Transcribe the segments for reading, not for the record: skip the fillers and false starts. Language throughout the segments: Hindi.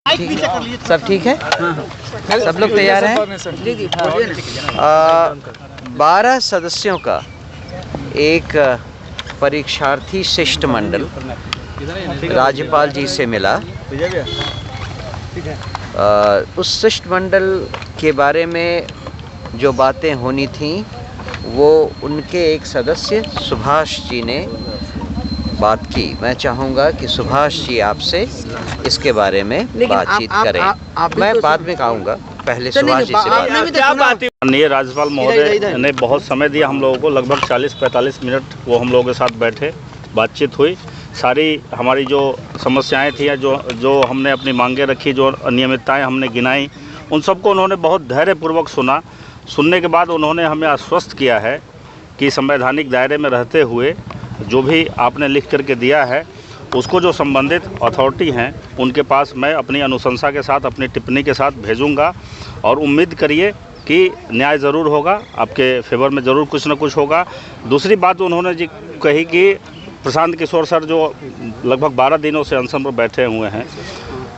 सब ठीक है? सब लोग तैयार हैं? 12 सदस्यों का एक परीक्षार्थी शिष्टमंडल राज्यपाल जी से मिला। उस शिष्टमंडल के बारे में जो बातें होनी थीं वो उनके एक सदस्य सुभाष जी ने बात की। मैं चाहूँगा कि सुभाष जी आपसे इसके बारे में बातचीत करें। मैं बाद में कहूँगा, पहले सुभाष जी से बात। माननीय राज्यपाल महोदय ने बहुत समय दिया हम लोगों को, लगभग 40-45 मिनट वो हम लोगों के साथ बैठे, बातचीत हुई। सारी हमारी जो समस्याएं थी, जो हमने अपनी मांगें रखी, जो अनियमितताएं हमने गिनाई, उन सबको उन्होंने बहुत धैर्यपूर्वक सुना। सुनने के बाद उन्होंने हमें आश्वस्त किया है कि संवैधानिक दायरे में रहते हुए जो भी आपने लिख करके दिया है उसको जो संबंधित अथॉरिटी हैं उनके पास मैं अपनी अनुशंसा के साथ, अपनी टिप्पणी के साथ भेजूंगा। और उम्मीद करिए कि न्याय ज़रूर होगा, आपके फेवर में ज़रूर कुछ न कुछ होगा। दूसरी बात उन्होंने जी कही कि प्रशांत किशोर सर जो लगभग 12 दिनों से अनशन पर बैठे हुए हैं,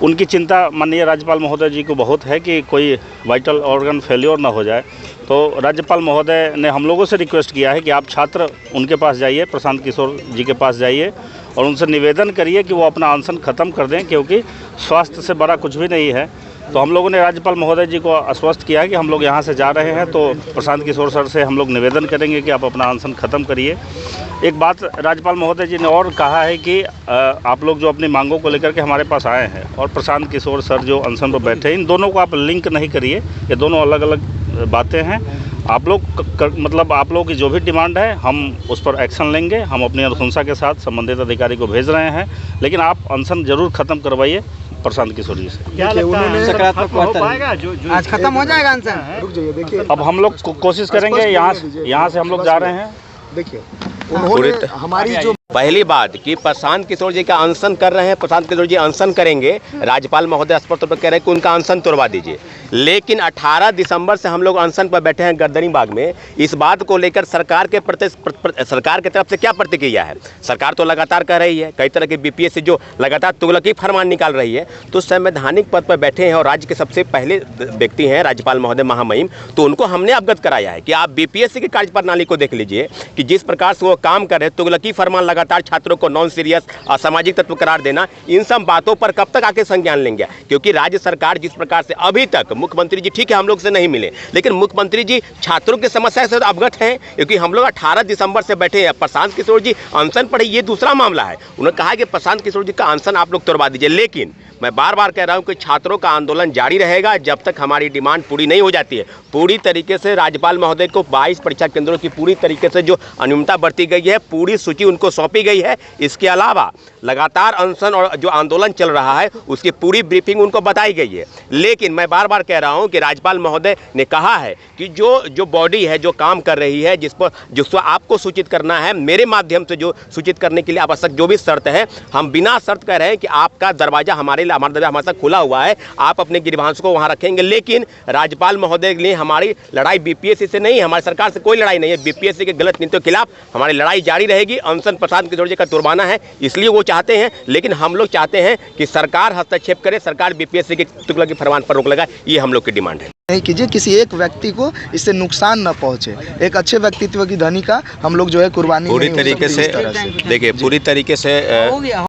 उनकी चिंता माननीय राज्यपाल महोदय जी को बहुत है कि कोई वाइटल ऑर्गन फेल्योर ना हो जाए। तो राज्यपाल महोदय ने हम लोगों से रिक्वेस्ट किया है कि आप छात्र उनके पास जाइए, प्रशांत किशोर जी के पास जाइए और उनसे निवेदन करिए कि वो अपना अनशन ख़त्म कर दें, क्योंकि स्वास्थ्य से बड़ा कुछ भी नहीं है। तो हम लोगों ने राज्यपाल महोदय जी को आश्वस्त किया कि हम लोग यहाँ से जा रहे हैं, तो प्रशांत किशोर सर से हम लोग निवेदन करेंगे कि आप अपना अनशन ख़त्म करिए। एक बात राज्यपाल महोदय जी ने और कहा है कि आप लोग जो अपनी मांगों को लेकर के हमारे पास आए हैं और प्रशांत किशोर सर जो अनशन पर बैठे हैं, इन दोनों को आप लिंक नहीं करिए, ये दोनों अलग अलग बातें हैं। आप लोग मतलब आप लोगों की जो भी डिमांड है हम उस पर एक्शन लेंगे। हम अपनी अनुशंसा के साथ संबंधित अधिकारी को भेज रहे हैं, लेकिन आप अनशन जरूर ख़त्म करवाइए प्रशांत किशोर जी से। क्या सकारात्मक हो पाएगा? आज खत्म हो जाएगा अनशन? रुक जाइए, देखिए अब हम लोग कोशिश करेंगे। यहाँ से हम लोग जा रहे हैं। देखिए उन्होंने हमारी जो पहली बात कि प्रशांत किशोर जी का अनशन कर रहे हैं, प्रशांत किशोर जी अनशन करेंगे, राज्यपाल महोदय स्पष्ट तौर पर कह रहे हैं कि उनका अनशन तोड़वा दीजिए। लेकिन 18 दिसंबर से हम लोग अनशन पर बैठे हैं गर्दनी बाग में। इस बात को लेकर सरकार के सरकार की तरफ से क्या प्रतिक्रिया है? सरकार तो लगातार कह रही है, कई तरह के बीपीएससी जो लगातार तुगलकी फरमान निकाल रही है। तो संवैधानिक पद पर बैठे हैं और राज्य के सबसे पहले व्यक्ति हैं राज्यपाल महोदय महामहिम, तो उनको हमने अवगत कराया है कि आप बीपीएससी की कार्यप्रणाली को देख लीजिए कि जिस प्रकार से वो काम कर रहे हैं, तुगलकी फरमान लगातार छात्रों को नॉन सीरियस असामाजिक तत्व करार देना, इन सब बातों पर कब तक आके संज्ञान लेंगे? क्योंकि राज्य सरकार जिस प्रकार से अभी तक मुख्यमंत्री जी ठीक है हम लोग से नहीं मिले, लेकिन मुख्यमंत्री जी छात्रों की समस्या से अवगत हैं, क्योंकि हम लोग 18 दिसंबर से बैठे हैं। प्रशांत किशोर जी अनशन पर, ये दूसरा मामला है। उन्होंने कहा कि प्रशांत किशोर जी का अनशन आप लोग तोड़वा दीजिए, लेकिन मैं बार बार कह रहा हूं कि छात्रों का आंदोलन जारी रहेगा जब तक हमारी डिमांड पूरी नहीं हो जाती है। पूरी तरीके से राज्यपाल महोदय को 22 परीक्षा केंद्रों की पूरी तरीके से जो अनियमितता बरती गई है, पूरी सूची उनको सौंपी गई है। इसके अलावा लगातार अनशन और जो आंदोलन चल रहा है उसकी पूरी ब्रीफिंग उनको बताई गई है। लेकिन मैं बार बार कह रहा हूं कि राज्यपाल महोदय ने कहा है कि जो बॉडी है जो काम कर रही है, जिसको आपको सूचित करना है, मेरे माध्यम से जो सूचित करने के लिए आवश्यक जो भी शर्त है, हम बिना शर्त कह रहे हैं कि आपका दरवाजा हमारे हमारे साथ खुला हुआ है, आप अपने गिरभांश को वहां रखेंगे। लेकिन राज्यपाल महोदय के लिए हमारी लड़ाई बीपीएससी से नहीं, हमारी सरकार से कोई लड़ाई नहीं है। बीपीएससी के गलत नीतियों के खिलाफ हमारी लड़ाई जारी रहेगी। अनशन प्रशांत किशोर जी का तुड़वाना है, इसलिए वो चाहते हैं, लेकिन हम लोग चाहते हैं कि सरकार हस्तक्षेप करे, सरकार बीपीएससी के तुगलकी फरमान पर रोक लगाए। ये हम लोग की डिमांड है। नहीं कीजिए, किसी एक व्यक्ति को इससे नुकसान न पहुंचे। एक अच्छे व्यक्तित्व की धनी का हम लोग जो है कुर्बानी पूरी तरीके से देखिए, पूरी तरीके से